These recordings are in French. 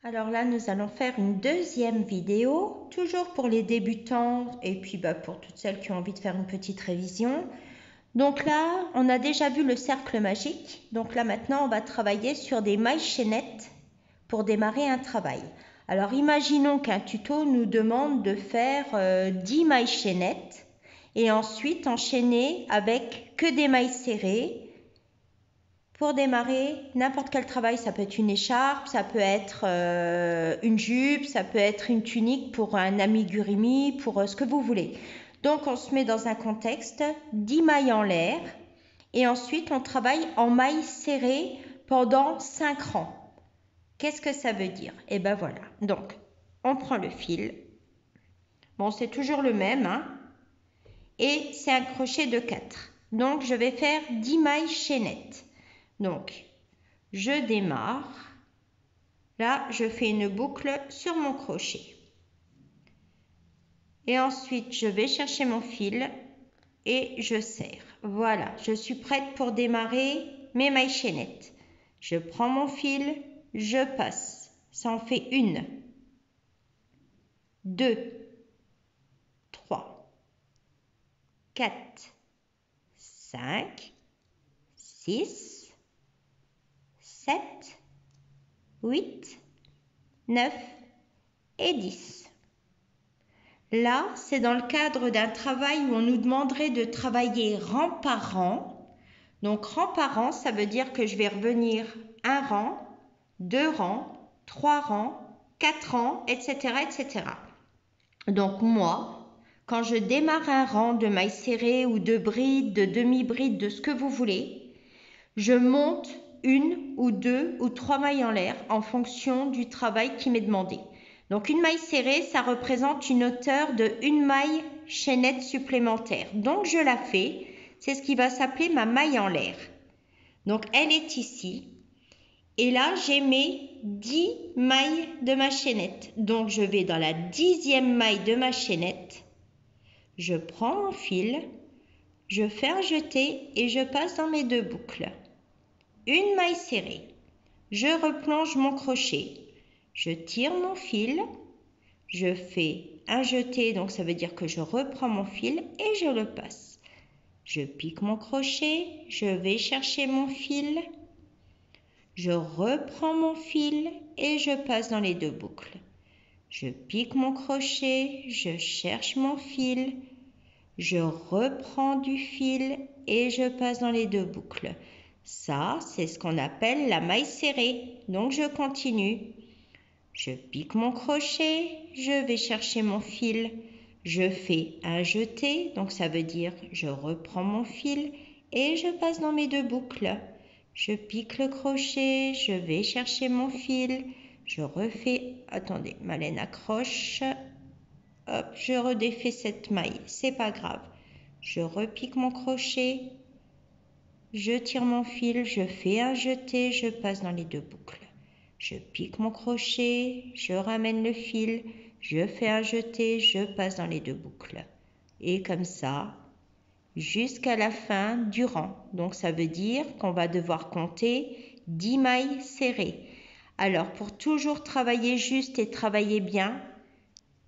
Alors là, nous allons faire une deuxième vidéo, toujours pour les débutants et puis pour toutes celles qui ont envie de faire une petite révision. Donc là, on a déjà vu le cercle magique. Donc là, maintenant, on va travailler sur des mailles chaînettes pour démarrer un travail. Alors, imaginons qu'un tuto nous demande de faire 10 mailles chaînettes et ensuite enchaîner avec que des mailles serrées. Pour démarrer n'importe quel travail, ça peut être une écharpe, ça peut être une jupe, ça peut être une tunique pour un amigurumi, pour ce que vous voulez. Donc on se met dans un contexte, 10 mailles en l'air et ensuite on travaille en mailles serrées pendant 5 rangs. Qu'est-ce que ça veut dire? Et ben voilà, donc on prend le fil, bon c'est toujours le même, hein, et c'est un crochet de 4. Donc je vais faire 10 mailles chaînettes. Donc, je démarre. Là, je fais une boucle sur mon crochet. Et ensuite, je vais chercher mon fil et je serre. Voilà, je suis prête pour démarrer mes mailles chaînettes. Je prends mon fil, je passe. Ça en fait 1, 2, 3, 4, 5, 6, 7, 8, 9 et 10. Là, c'est dans le cadre d'un travail où on nous demanderait de travailler rang par rang. Donc, rang par rang, ça veut dire que je vais revenir un rang, 2 rangs, 3 rangs, 4 rangs, etc., etc. Donc, moi, quand je démarre un rang de mailles serrées ou de brides, de demi-brides, de ce que vous voulez, je monte 1 ou 2 ou 3 mailles en l'air en fonction du travail qui m'est demandé. Donc une maille serrée, ça représente une hauteur de 1 maille chaînette supplémentaire. Donc je la fais, c'est ce qui va s'appeler ma maille en l'air. Donc elle est ici. Et là, j'ai mes 10 mailles de ma chaînette. Donc je vais dans la 10e maille de ma chaînette. Je prends mon fil, je fais un jeté et je passe dans mes 2 boucles. Une maille serrée. Je replonge mon crochet. Je tire mon fil. Je fais un jeté, donc ça veut dire que je reprends mon fil et je le passe. Je pique mon crochet. Je vais chercher mon fil. Je reprends mon fil et je passe dans les 2 boucles. Je pique mon crochet. Je cherche mon fil. Je reprends du fil et je passe dans les 2 boucles. Ça, c'est ce qu'on appelle la maille serrée. Donc, je continue. Je pique mon crochet, je vais chercher mon fil. Je fais un jeté, donc ça veut dire je reprends mon fil et je passe dans mes 2 boucles. Je pique le crochet, je vais chercher mon fil. Je refais, attendez, ma laine accroche. Hop, je redéfais cette maille, c'est pas grave. Je repique mon crochet. Je tire mon fil, je fais un jeté, je passe dans les 2 boucles. Je pique mon crochet, je ramène le fil, je fais un jeté, je passe dans les 2 boucles. Et comme ça, jusqu'à la fin du rang. Donc ça veut dire qu'on va devoir compter 10 mailles serrées. Alors pour toujours travailler juste et travailler bien,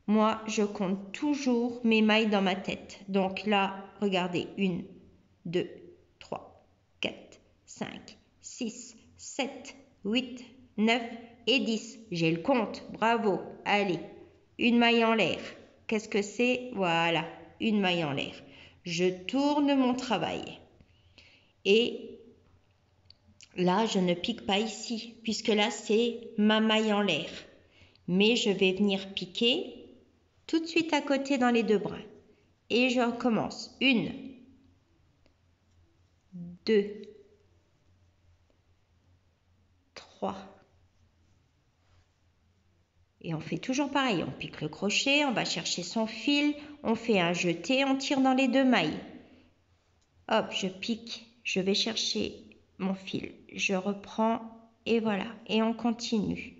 moi je compte toujours mes mailles dans ma tête. Donc là, regardez, 1, 2, 3, 4, 5, 6, 7, 8, 9 et 10. J'ai le compte, bravo. Allez, une maille en l'air. Qu'est-ce que c'est? Voilà, une maille en l'air. Je tourne mon travail. Et là, je ne pique pas ici, puisque là, c'est ma maille en l'air. Mais je vais venir piquer tout de suite à côté dans les 2 brins. Et je recommence. 1, 2, 3. Et on fait toujours pareil. On pique le crochet, on va chercher son fil, on fait un jeté, on tire dans les 2 mailles. Hop, je pique, je vais chercher mon fil, je reprends et voilà. Et on continue.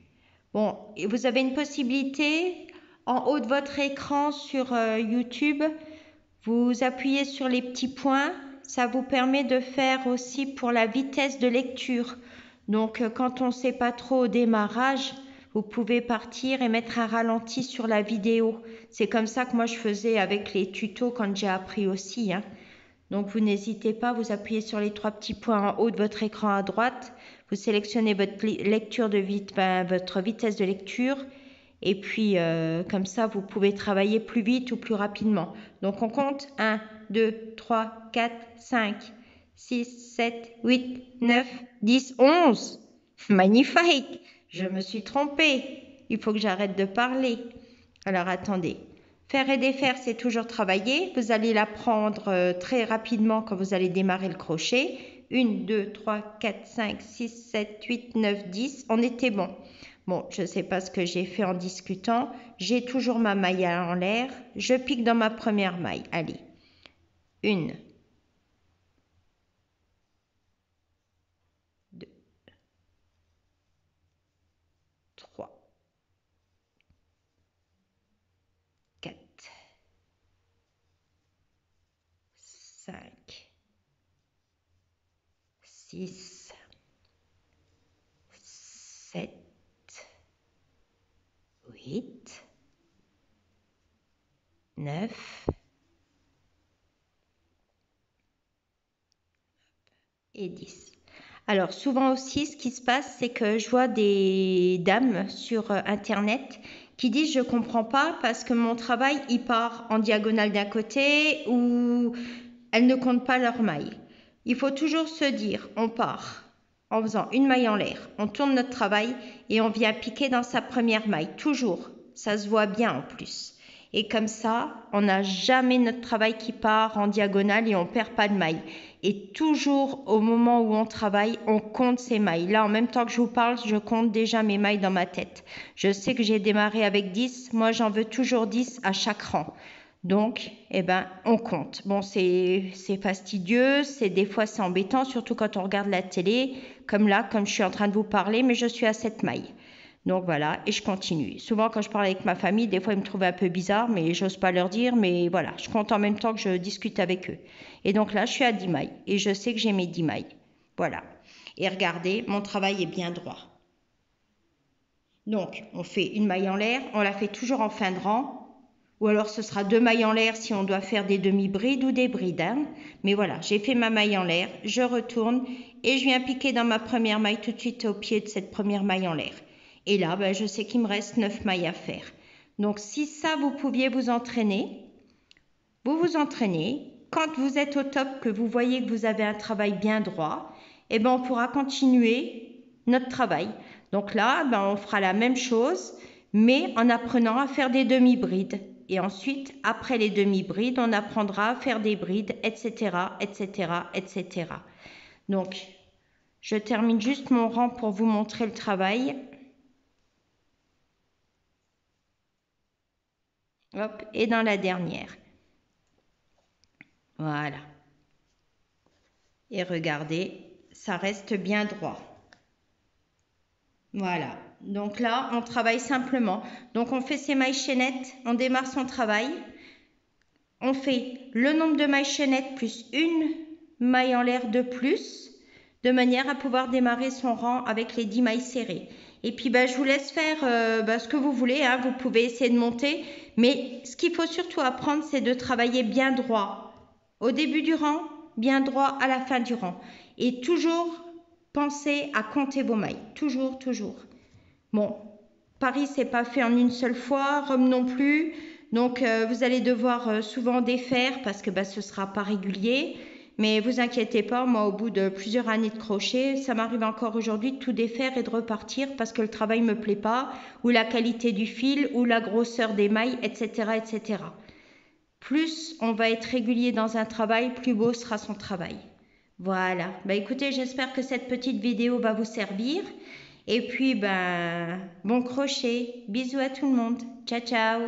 Bon, et vous avez une possibilité en haut de votre écran sur YouTube. Vous appuyez sur les petits points. Ça vous permet de faire aussi pour la vitesse de lecture. Donc, quand on ne sait pas trop au démarrage, vous pouvez partir et mettre un ralenti sur la vidéo. C'est comme ça que moi je faisais avec les tutos quand j'ai appris aussi, hein. Donc vous n'hésitez pas, vous appuyez sur les 3 petits points en haut de votre écran à droite, vous sélectionnez votre lecture de votre vitesse de lecture et puis comme ça vous pouvez travailler plus vite ou plus rapidement. Donc on compte 1, 2, 3, 4, 5, 6, 7, 8, 9, 10, 11. Magnifique, je me suis trompée. Il faut que j'arrête de parler. Alors attendez. Faire et défaire, c'est toujours travailler. Vous allez l'apprendre très rapidement quand vous allez démarrer le crochet. 1, 2, 3, 4, 5, 6, 7, 8, 9, 10. On était bon. Bon, je ne sais pas ce que j'ai fait en discutant. J'ai toujours ma maille en l'air. Je pique dans ma première maille. Allez. 1, 2, 3, 4, 5, 6, 7, 8, 9 et 10. Alors souvent aussi ce qui se passe c'est que je vois des dames sur internet qui disent je comprends pas parce que mon travail il part en diagonale d'un côté ou elles ne comptent pas leur maille. Il faut toujours se dire on part en faisant une maille en l'air, on tourne notre travail et on vient piquer dans sa première maille, toujours, ça se voit bien en plus. Et comme ça, on n'a jamais notre travail qui part en diagonale et on perd pas de maille. Et toujours au moment où on travaille, on compte ses mailles. Là, en même temps que je vous parle, je compte déjà mes mailles dans ma tête. Je sais que j'ai démarré avec 10, moi j'en veux toujours 10 à chaque rang. Donc, eh ben, on compte. Bon, c'est fastidieux, des fois c'est embêtant, surtout quand on regarde la télé, comme là, comme je suis en train de vous parler, mais je suis à cette maille. Donc voilà, et je continue. Souvent quand je parle avec ma famille, des fois ils me trouvent un peu bizarre, mais j'ose pas leur dire, mais voilà, je compte en même temps que je discute avec eux. Et donc là, je suis à 10 mailles, et je sais que j'ai mes 10 mailles. Voilà. Et regardez, mon travail est bien droit. Donc, on fait une maille en l'air, on la fait toujours en fin de rang, ou alors ce sera 2 mailles en l'air si on doit faire des demi-brides ou des brides, hein. Mais voilà, j'ai fait ma maille en l'air, je retourne, et je viens piquer dans ma première maille tout de suite au pied de cette première maille en l'air. Et là, ben, je sais qu'il me reste 9 mailles à faire. Donc, si ça, vous pouviez vous entraîner, vous vous entraînez. Quand vous êtes au top, que vous voyez que vous avez un travail bien droit, eh ben, on pourra continuer notre travail. Donc là, ben, on fera la même chose, mais en apprenant à faire des demi-brides. Et ensuite, après les demi-brides, on apprendra à faire des brides, etc., etc., etc. Donc, je termine juste mon rang pour vous montrer le travail. Hop, et dans la dernière. Voilà. Et regardez, ça reste bien droit. Voilà. Donc là, on travaille simplement. Donc on fait ses mailles chaînettes, on démarre son travail. On fait le nombre de mailles chaînettes plus une maille en l'air de plus, de manière à pouvoir démarrer son rang avec les 10 mailles serrées. Et puis je vous laisse faire ce que vous voulez, hein. Vous pouvez essayer de monter, mais ce qu'il faut surtout apprendre, c'est de travailler bien droit. Au début du rang, bien droit à la fin du rang. Et toujours pensez à compter vos mailles. Toujours, toujours. Bon, Paris, c'est pas fait en une seule fois, Rome non plus. Donc, vous allez devoir souvent défaire parce que ce sera pas régulier. Mais vous inquiétez pas, moi, au bout de plusieurs années de crochet, ça m'arrive encore aujourd'hui de tout défaire et de repartir parce que le travail me plaît pas, ou la qualité du fil, ou la grosseur des mailles, etc., etc. Plus on va être régulier dans un travail, plus beau sera son travail. Voilà. Écoutez, j'espère que cette petite vidéo va vous servir. Et puis, bon crochet. Bisous à tout le monde. Ciao, ciao.